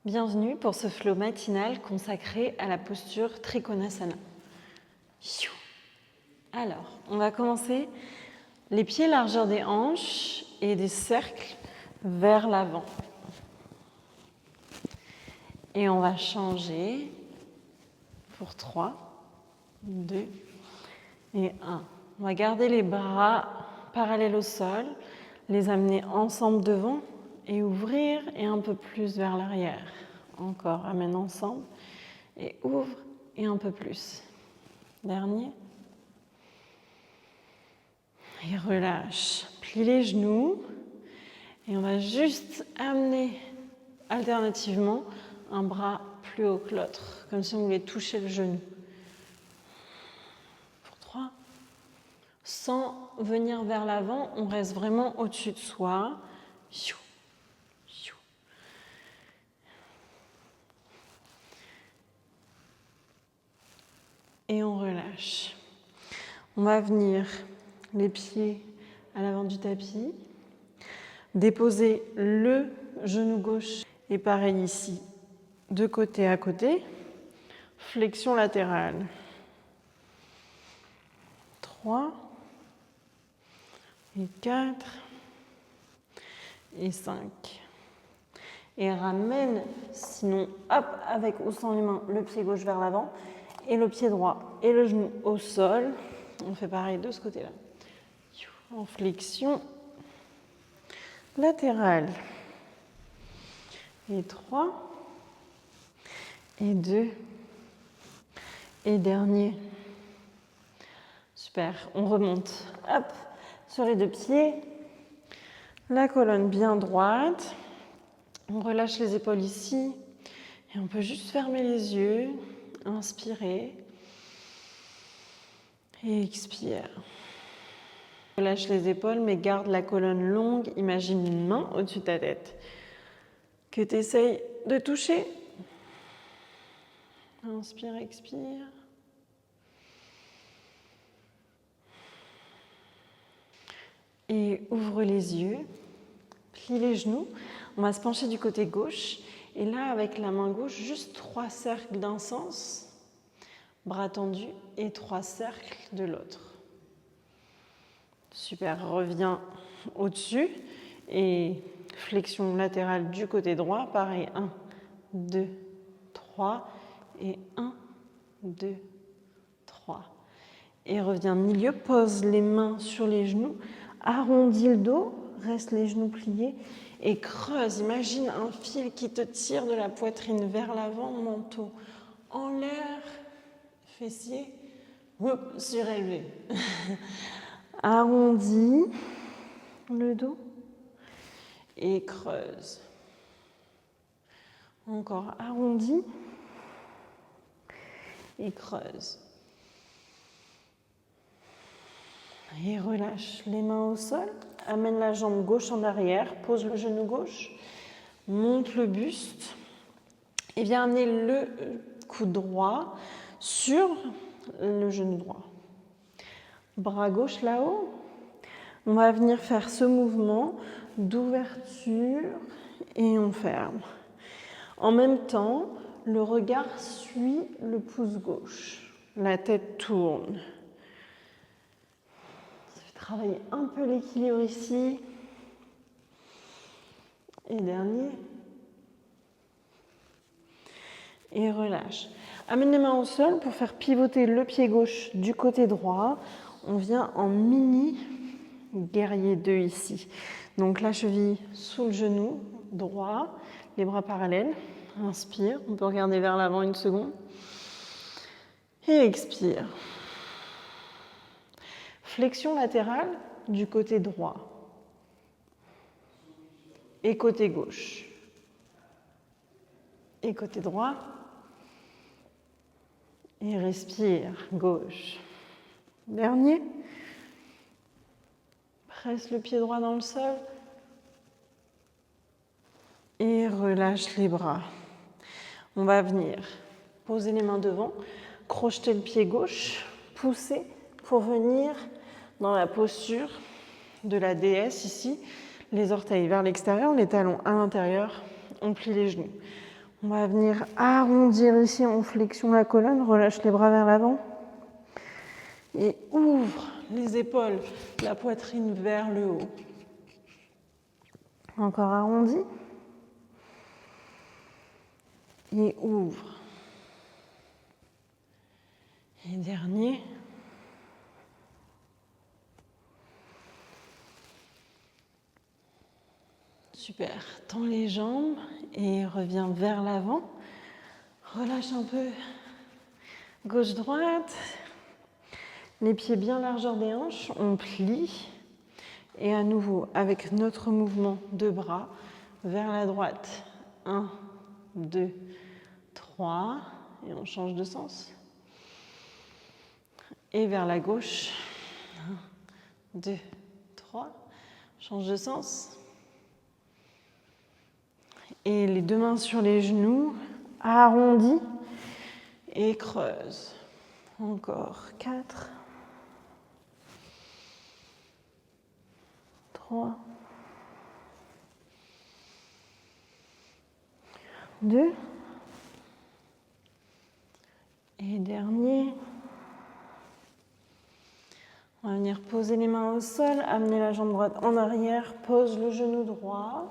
Bienvenue pour ce flow matinal consacré à la posture Trikonasana. Alors, on va commencer les pieds largeur des hanches et des cercles vers l'avant. Et on va changer pour 3, 2 et 1. On va garder les bras parallèles au sol, les amener ensemble devant et ouvrir et un peu plus vers l'arrière. Encore, amène ensemble et ouvre et un peu plus. Dernier. Et relâche. Plie les genoux et on va juste amener alternativement un bras plus haut que l'autre, comme si on voulait toucher le genou. Pour 3. Sans venir vers l'avant, on reste vraiment au-dessus de soi. Et on relâche. On va venir les pieds à l'avant du tapis, déposer le genou gauche et pareil ici, de côté à côté, flexion latérale. 3 et 4 et 5. Et ramène, sinon hop, avec ou sans les mains, le pied gauche vers l'avant et le pied droit et le genou au sol. On fait pareil de ce côté-là. En flexion latérale. Et 3 et 2 et dernier. Super, on remonte. Hop, sur les deux pieds. La colonne bien droite. On relâche les épaules ici. Et on peut juste fermer les yeux. Inspirer. Et expire. Relâche les épaules, mais garde la colonne longue. Imagine une main au-dessus de ta tête que tu essayes de toucher. Inspire, expire. Et ouvre les yeux. Plie les genoux. On va se pencher du côté gauche. Et là, avec la main gauche, juste 3 cercles d'un sens. Bras tendus et 3 cercles de l'autre. Super, reviens au-dessus et flexion latérale du côté droit. Pareil, 1, 2, 3 et 1, 2, 3. Et reviens milieu, pose les mains sur les genoux, arrondis le dos, reste les genoux pliés et creuse. Imagine un fil qui te tire de la poitrine vers l'avant, menton en l'air, fessier, surélevé. Arrondis le dos et creuse. Encore arrondis et creuse. Et relâche les mains au sol. Amène la jambe gauche en arrière. Pose le genou gauche. Monte le buste. Et viens amener le coude droit sur le genou droit. Bras gauche là-haut. On va venir faire ce mouvement d'ouverture et on ferme. En même temps, le regard suit le pouce gauche. La tête tourne. Travailler un peu l'équilibre ici. Et dernier. Et relâche. Amène les mains au sol pour faire pivoter le pied gauche du côté droit. On vient en mini guerrier 2 ici. Donc la cheville sous le genou droit, les bras parallèles. Inspire, on peut regarder vers l'avant une seconde. Et expire. Flexion latérale du côté droit et côté gauche. Et côté droit. Et respire, gauche. Dernier. Presse le pied droit dans le sol. Et relâche les bras. On va venir poser les mains devant, crocheter le pied gauche, pousser pour venir dans la posture de la déesse ici. Les orteils vers l'extérieur, les talons à l'intérieur. On plie les genoux. On va venir arrondir ici en flexion la colonne, relâche les bras vers l'avant. Et ouvre les épaules, la poitrine vers le haut. Encore arrondi. Et ouvre. Et dernier. Super. Tends les jambes et reviens vers l'avant. Relâche un peu gauche-droite. Les pieds bien largeur des hanches, on plie. Et à nouveau, avec notre mouvement de bras, vers la droite. 1, 2, 3. Et on change de sens. Et vers la gauche. 1, 2, 3. Change de sens. Et les deux mains sur les genoux, arrondis et creuse. Encore 4, 3, 2, et dernier. On va venir poser les mains au sol, amener la jambe droite en arrière, pose le genou droit.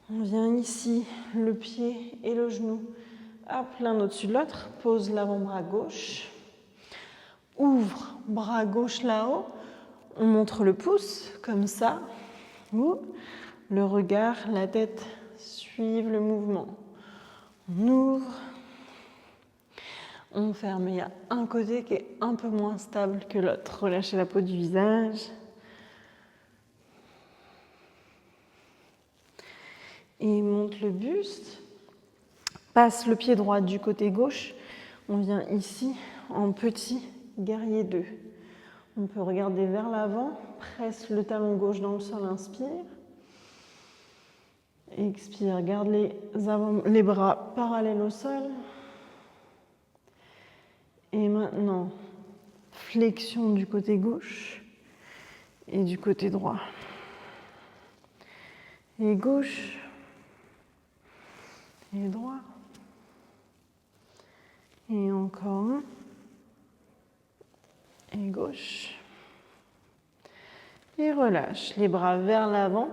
On vient ici, le pied et le genou, hop, l'un au-dessus de l'autre, pose l'avant-bras gauche. Ouvre, bras gauche là-haut, on montre le pouce, comme ça. Le regard, la tête suivent le mouvement. On ouvre, on ferme. Il y a un côté qui est un peu moins stable que l'autre. Relâchez la peau du visage. Et monte le buste. Passe le pied droit du côté gauche. On vient ici en petit guerrier 2. On peut regarder vers l'avant, presse le talon gauche dans le sol, inspire. Expire, garde les bras parallèles au sol. Et maintenant, flexion du côté gauche et du côté droit. Et gauche et droit. Et encore un. Et gauche. Et relâche les bras vers l'avant.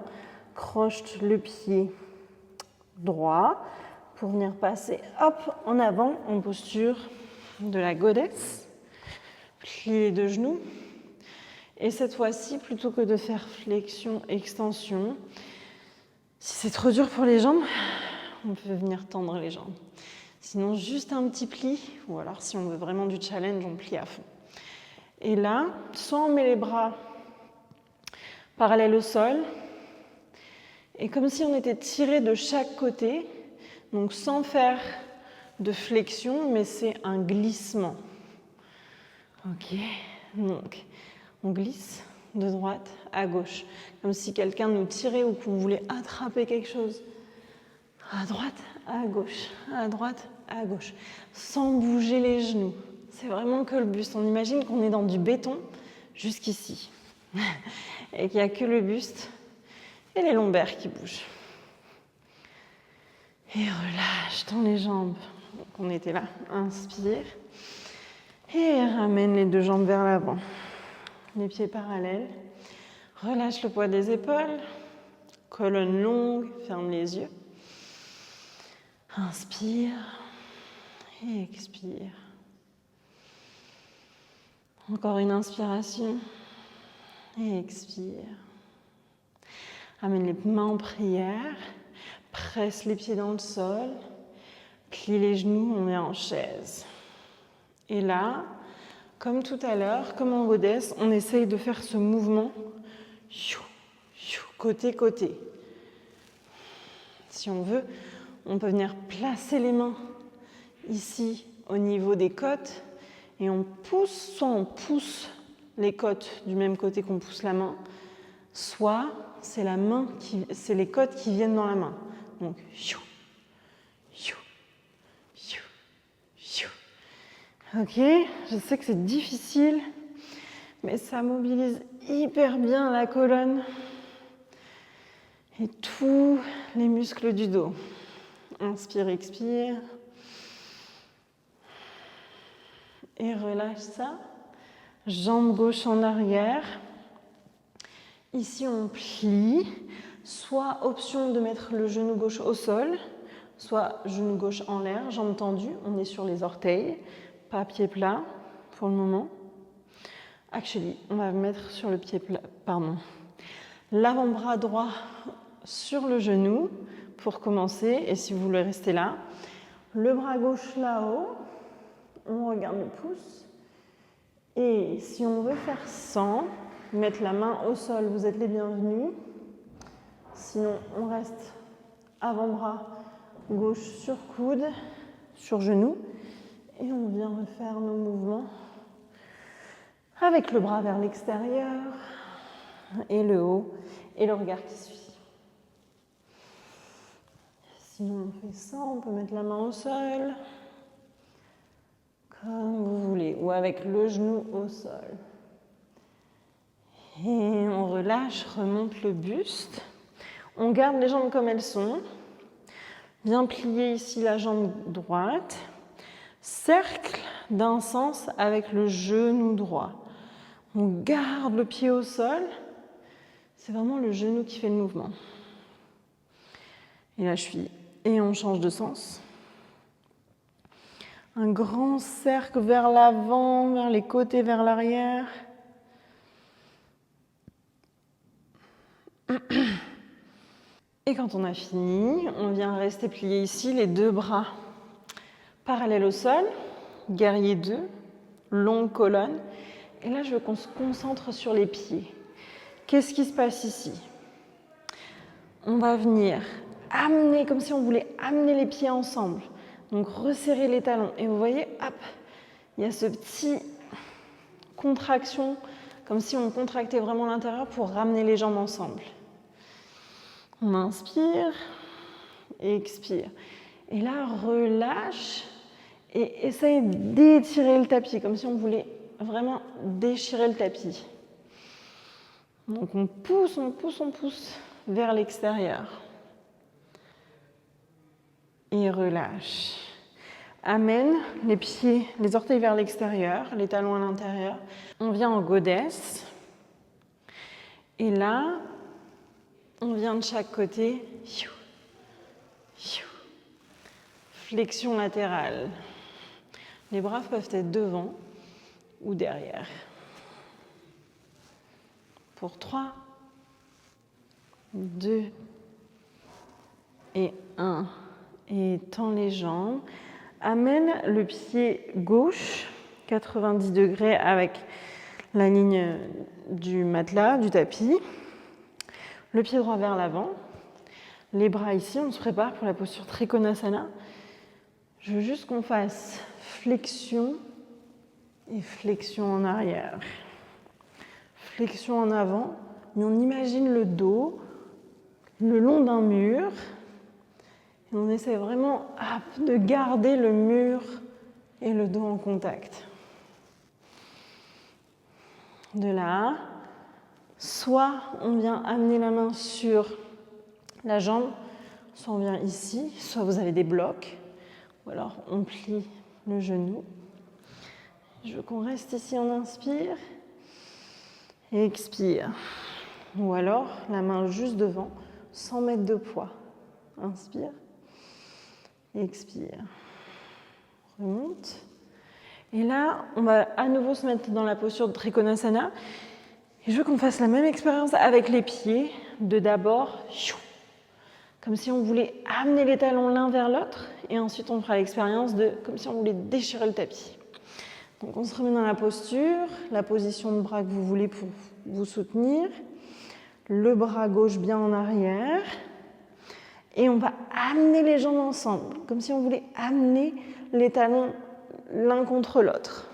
Croche le pied droit pour venir passer hop, en avant en posture de la goddess. Plie les deux genoux. Et cette fois-ci, plutôt que de faire flexion, extension, si c'est trop dur pour les jambes, on peut venir tendre les jambes. Sinon, juste un petit pli, ou alors si on veut vraiment du challenge, on plie à fond. Et là, soit on met les bras parallèles au sol, et comme si on était tiré de chaque côté, donc sans faire de flexion, mais c'est un glissement. Ok, donc on glisse de droite à gauche, comme si quelqu'un nous tirait ou qu'on voulait attraper quelque chose. À droite, à gauche, à droite, à gauche, sans bouger les genoux. C'est vraiment que le buste. On imagine qu'on est dans du béton jusqu'ici et qu'il n'y a que le buste et les lombaires qui bougent. Et relâche dans les jambes. Donc on était là, inspire. Et ramène les deux jambes vers l'avant. Les pieds parallèles. Relâche le poids des épaules. Colonne longue, ferme les yeux. Inspire et expire. Encore une inspiration et expire. Amène les mains en prière. Presse les pieds dans le sol. Plie les genoux, on est en chaise. Et là, comme tout à l'heure, comme en goddess, on essaye de faire ce mouvement côté-côté. Si on veut, on peut venir placer les mains ici au niveau des côtes et on pousse, soit on pousse les côtes du même côté qu'on pousse la main, soit c'est les côtes qui viennent dans la main. Donc, ok, je sais que c'est difficile, mais ça mobilise hyper bien la colonne et tous les muscles du dos. Inspire, expire. Et relâche ça. Jambe gauche en arrière. Ici, on plie. Soit option de mettre le genou gauche au sol, soit genou gauche en l'air, jambes tendues. On est sur les orteils, pas pied plat pour le moment. Actually, on va mettre sur le pied plat, pardon. L'avant-bras droit sur le genou pour commencer. Et si vous voulez rester là, le bras gauche là-haut, on regarde le pouce. Et si on veut faire 100, mettre la main au sol, vous êtes les bienvenus. Sinon, on reste avant-bras gauche sur coude, sur genou. Et on vient refaire nos mouvements avec le bras vers l'extérieur et le haut et le regard qui suit. Sinon, on fait ça, on peut mettre la main au sol, comme vous voulez, ou avec le genou au sol. Et on relâche, remonte le buste. On garde les jambes comme elles sont. Bien plier ici la jambe droite. Cercle d'un sens avec le genou droit. On garde le pied au sol. C'est vraiment le genou qui fait le mouvement. Et la cheville. Et on change de sens. Un grand cercle vers l'avant, vers les côtés, vers l'arrière. Et quand on a fini, on vient rester plié ici, les deux bras parallèles au sol, guerrier 2, longue colonne. Et là, je veux qu'on se concentre sur les pieds. Qu'est-ce qui se passe ici? On va venir amener, comme si on voulait amener les pieds ensemble. Donc, resserrer les talons. Et vous voyez, hop, il y a ce petit contraction, comme si on contractait vraiment l'intérieur pour ramener les jambes ensemble. On inspire, expire. Et là, relâche et essaye d'étirer le tapis, comme si on voulait vraiment déchirer le tapis. Donc on pousse vers l'extérieur. Et relâche. Amène les pieds, les orteils vers l'extérieur, les talons à l'intérieur. On vient en goddess. Et là, on vient de chaque côté. Flexion latérale. Les bras peuvent être devant ou derrière. Pour 3, 2 et 1. Et tends les jambes. Amène le pied gauche, 90 degrés avec la ligne du matelas, du tapis. Le pied droit vers l'avant. Les bras ici, on se prépare pour la posture Trikonasana. Je veux juste qu'on fasse flexion et flexion en arrière. Flexion en avant, mais on imagine le dos le long d'un mur. Et on essaie vraiment de garder le mur et le dos en contact. De là, soit on vient amener la main sur la jambe, soit on vient ici, soit vous avez des blocs, ou alors on plie le genou. Je veux qu'on reste ici, on inspire et expire. Ou alors la main juste devant, sans mettre de poids. Inspire, expire, remonte. Et là, on va à nouveau se mettre dans la posture de Trikonasana. Et je veux qu'on fasse la même expérience avec les pieds, de d'abord, comme si on voulait amener les talons l'un vers l'autre, et ensuite on fera l'expérience de comme si on voulait déchirer le tapis. Donc on se remet dans la posture, la position de bras que vous voulez pour vous soutenir, le bras gauche bien en arrière, et on va amener les jambes ensemble, comme si on voulait amener les talons l'un contre l'autre.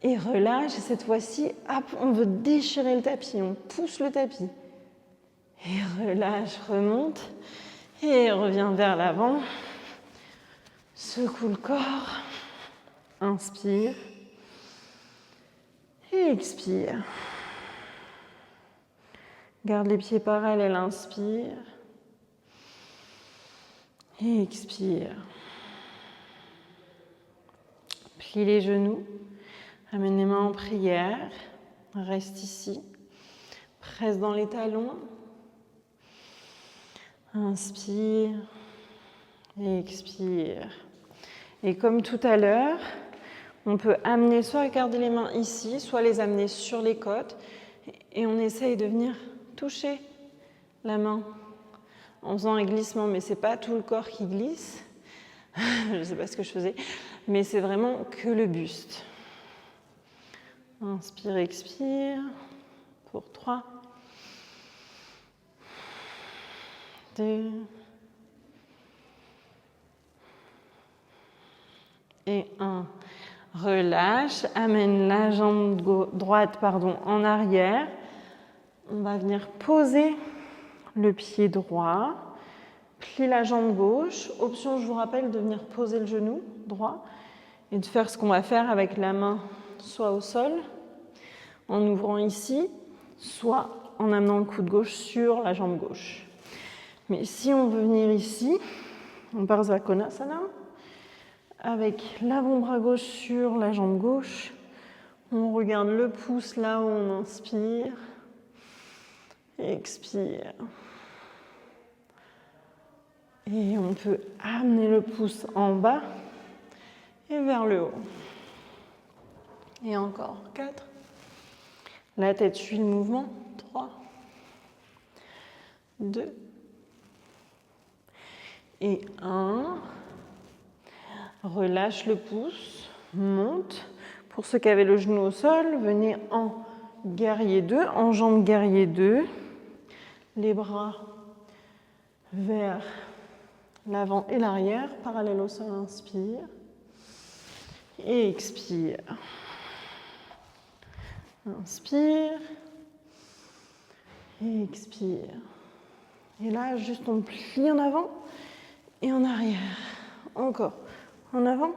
Et relâche, et cette fois-ci, hop, on veut déchirer le tapis, on pousse le tapis. Et relâche, remonte, et revient vers l'avant. Secoue le corps, inspire, et expire. Garde les pieds parallèles, inspire. Et expire. Plie les genoux. Amène les mains en prière. Reste ici. Presse dans les talons. Inspire. Et expire. Et comme tout à l'heure, on peut amener, soit garder les mains ici, soit les amener sur les côtes. Et on essaye de venir toucher la main en faisant un glissement, mais ce n'est pas tout le corps qui glisse. Je ne sais pas ce que je faisais, mais c'est vraiment que le buste. Inspire, expire. Pour 3, 2 et 1. Relâche, amène la jambe droite en arrière. On va venir poser le pied droit, plie la jambe gauche. Option, je vous rappelle, de venir poser le genou droit et de faire ce qu'on va faire avec la main, soit au sol, en ouvrant ici, soit en amenant le coude gauche sur la jambe gauche. Mais si on veut venir ici, on part Konasana, avec l'avant-bras gauche sur la jambe gauche. On regarde le pouce là où on inspire. Expire. Et on peut amener le pouce en bas et vers le haut. Et encore 4. La tête suit le mouvement. 3, 2 et 1. Relâche le pouce, monte. Pour ceux qui avaient le genou au sol, venez en guerrier 2, en jambe guerrier 2. Les bras vers l'avant et l'arrière, parallèle au sol, inspire. Et expire. Inspire. Et expire. Et là, juste on plie en avant et en arrière. Encore. En avant,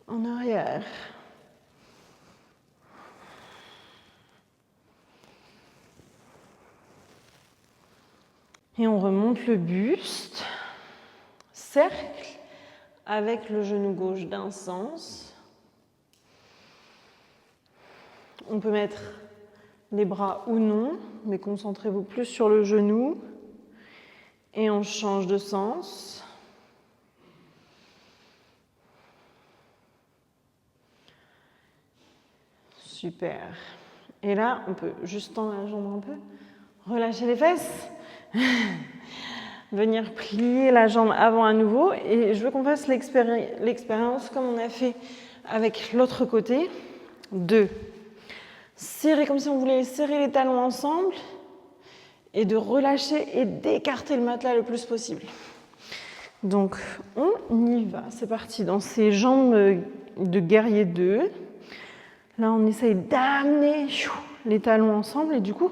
en arrière. Et on remonte le buste. Cercle avec le genou gauche d'un sens. On peut mettre les bras ou non, mais concentrez-vous plus sur le genou. Et on change de sens. Super. Et là, on peut juste tendre la jambe un peu, relâcher les fesses, venir plier la jambe avant à nouveau. Et je veux qu'on fasse l'expérience comme on a fait avec l'autre côté. 2. Serrer comme si on voulait serrer les talons ensemble et de relâcher et d'écarter le matelas le plus possible. Donc, on y va. C'est parti dans ces jambes de guerrier 2. Là, on essaye d'amener les talons ensemble et du coup,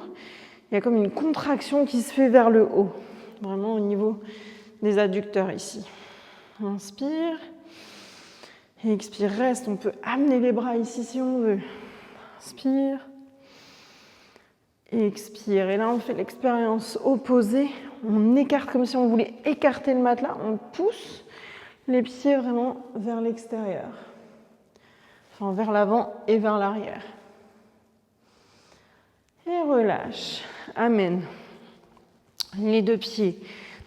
il y a comme une contraction qui se fait vers le haut, vraiment au niveau des adducteurs ici. Inspire et expire, reste. On peut amener les bras ici si on veut. Inspire et expire. Et là, on fait l'expérience opposée. On écarte comme si on voulait écarter le matelas. On pousse les pieds vraiment vers l'extérieur. Enfin, vers l'avant et vers l'arrière. Et relâche. Amène les deux pieds,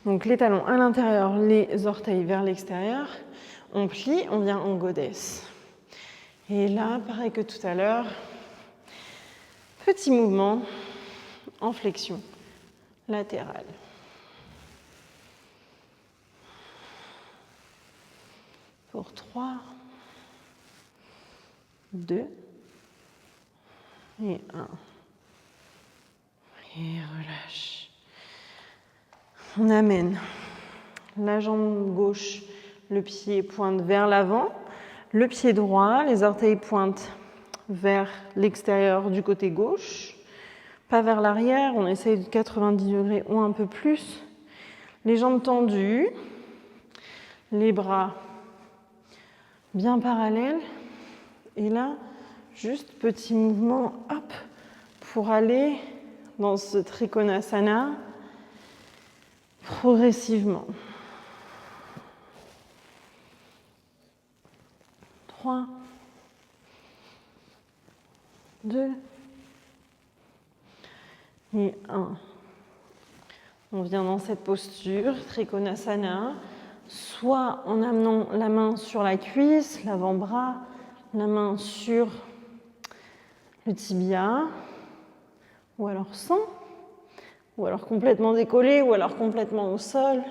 donc les talons à l'intérieur, les orteils vers l'extérieur. On plie, on vient en goddess. Et là, pareil que tout à l'heure, petit mouvement en flexion latérale. Pour 3, 2 et 1. Et relâche. On amène la jambe gauche, le pied pointe vers l'avant, le pied droit, les orteils pointent vers l'extérieur du côté gauche, pas vers l'arrière, on essaye de 90 degrés ou un peu plus. Les jambes tendues, les bras bien parallèles. Et là, juste petit mouvement, hop, pour aller dans ce Trikonasana progressivement. 3, 2 et 1. 2 et 1. On vient dans cette posture, Trikonasana, soit en amenant la main sur la cuisse, l'avant-bras, la main sur le tibia, ou alors sans, ou alors complètement décollé, ou alors complètement au sol.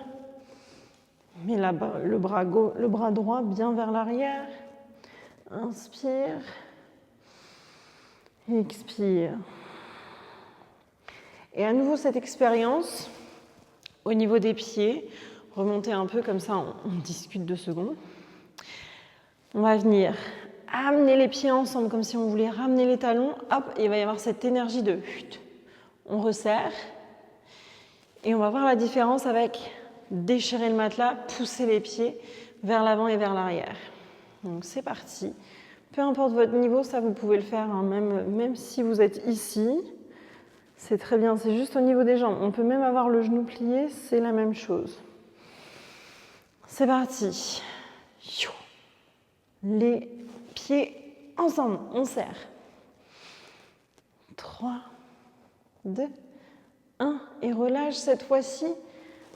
Mais le bras droit bien vers l'arrière. Inspire. Expire. Et à nouveau cette expérience au niveau des pieds. Remontez un peu comme ça, on discute 2 secondes. On va venir amener les pieds ensemble comme si on voulait ramener les talons. Hop, et il va y avoir cette énergie de... On resserre. Et on va voir la différence avec déchirer le matelas, pousser les pieds vers l'avant et vers l'arrière. Donc c'est parti. Peu importe votre niveau, ça vous pouvez le faire, hein, même si vous êtes ici. C'est très bien, c'est juste au niveau des jambes. On peut même avoir le genou plié, c'est la même chose. C'est parti. Les pieds ensemble, on serre. 3, 2, 1. Et relâche cette fois-ci.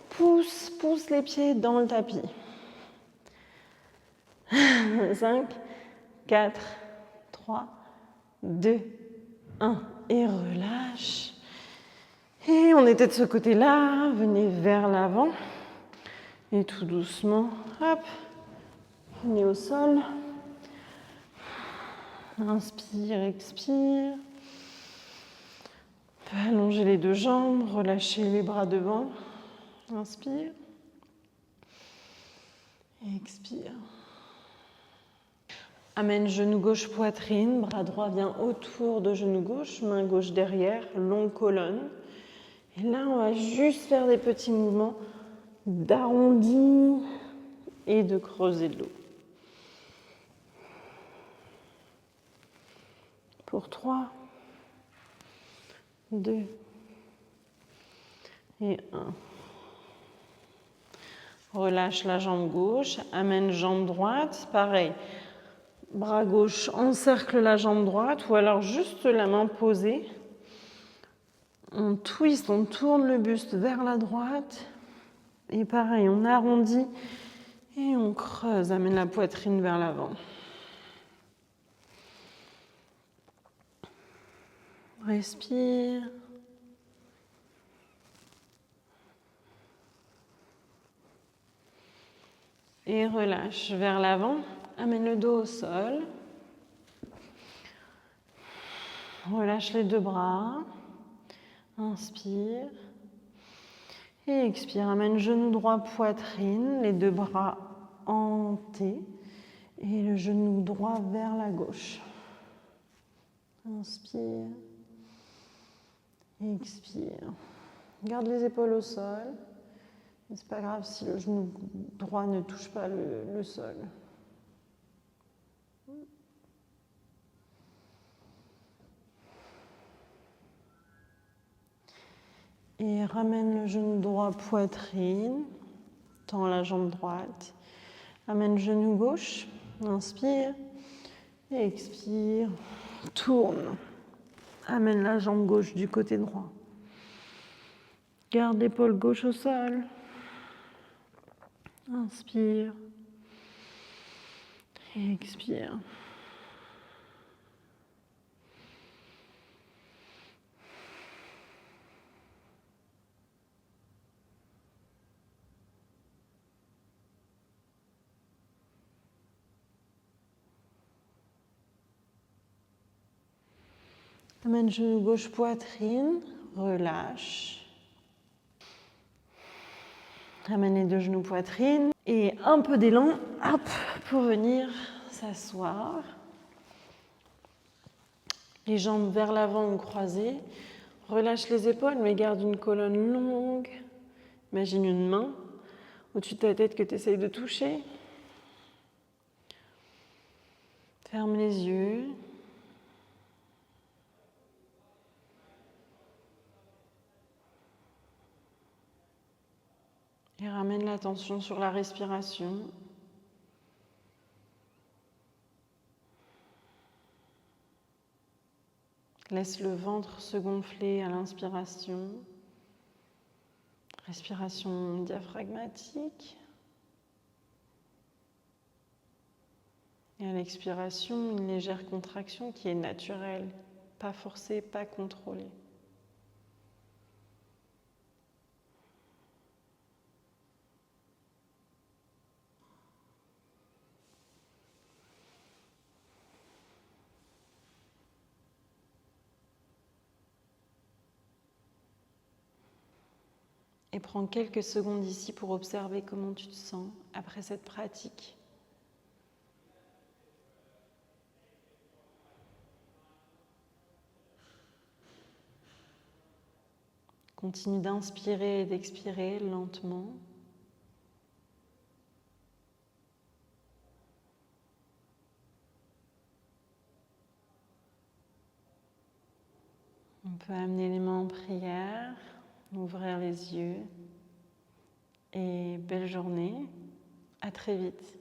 Pousse les pieds dans le tapis. 5, 4, 3, 2, 1. Et relâche. Et on était de ce côté-là. Venez vers l'avant. Et tout doucement, hop, venez au sol. Inspire, expire. On peut allonger les 2 jambes, relâcher les bras devant. Inspire. Expire. Amène genou gauche poitrine, bras droit vient autour de genou gauche, main gauche derrière, longue colonne. Et là, on va juste faire des petits mouvements d'arrondi et de creuser de l'eau. Pour 3, 2 et 1. Relâche la jambe gauche, amène jambe droite, pareil. Bras gauche encercle la jambe droite ou alors juste la main posée. On twist, on tourne le buste vers la droite. Et pareil, on arrondit et on creuse, amène la poitrine vers l'avant. Respire. Et relâche vers l'avant. Amène le dos au sol. Relâche les 2 bras. Inspire. Et expire. Amène genou droit, poitrine. Les 2 bras en T. Et le genou droit vers la gauche. Inspire. Expire. Garde les épaules au sol. C'est pas grave si le genou droit ne touche pas le sol. Et ramène le genou droit poitrine. Tends la jambe droite. Amène genou gauche. Inspire. Et expire. Tourne. Amène la jambe gauche du côté droit. Garde l'épaule gauche au sol. Inspire. Et expire. Amène genou gauche poitrine, relâche. Amène les 2 genoux poitrine et un peu d'élan, hop, pour venir s'asseoir. Les jambes vers l'avant ou croisées. Relâche les épaules mais garde une colonne longue. Imagine une main au-dessus de ta tête que tu essayes de toucher. Ferme les yeux. Et ramène l'attention sur la respiration. Laisse le ventre se gonfler à l'inspiration. Respiration diaphragmatique. Et à l'expiration, une légère contraction qui est naturelle, pas forcée, pas contrôlée. Et prends quelques secondes ici pour observer comment tu te sens après cette pratique. Continue d'inspirer et d'expirer lentement. On peut amener les mains en prière, ouvrir les yeux et belle journée. À très vite.